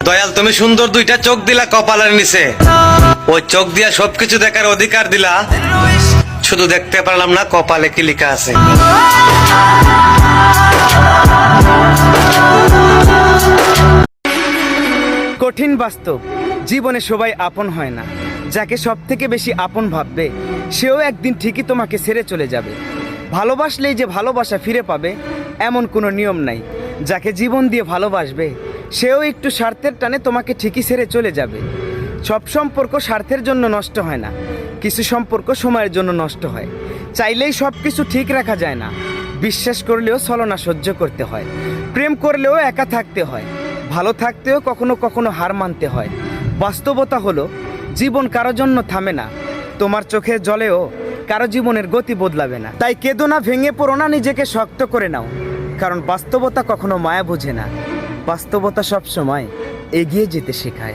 দয়াল তুমি সুন্দর দুইটা চোখ দিলা কপালের নিচে, ওই চোখ দিয়া সবকিছু দেখার অধিকার দিলা, শুধু দেখতে পারলাম না কপালে কি লেখা আছে। কঠিন বাস্তব, জীবনে সবাই আপন হয় না। যাকে সব থেকে বেশি আপন ভাববে সেও একদিন ঠিকই তোমাকে ছেড়ে চলে যাবে। ভালোবাসলেই যে ভালোবাসা ফিরে পাবে এমন কোনো নিয়ম নাই। যাকে জীবন দিয়ে ভালোবাসবে সেও একটু স্বার্থের টানে তোমাকে ঠিকই ছেড়ে চলে যাবে। সব সম্পর্ক স্বার্থের জন্য নষ্ট হয় না, কিছু সম্পর্ক সময়ের জন্য নষ্ট হয়। চাইলেই সব কিছু ঠিক রাখা যায় না, বিশ্বাস করলেও ছলনা সহ্য করতে হয়। প্রেম করলেও একা থাকতে হয়, ভালো থাকতেও কখনো কখনো হার মানতে হয়। বাস্তবতা হলো জীবন কারো জন্য থামে না, তোমার চোখের জলেও কারো জীবনের গতি বদলাবে না। তাই কেঁদো না, ভেঙে পড়ো না, নিজেকে শক্ত করে নাও, কারণ বাস্তবতা কখনো মায়া বোঝে না। বাস্তবতা সব সময় এগিয়ে যেতে শেখায়।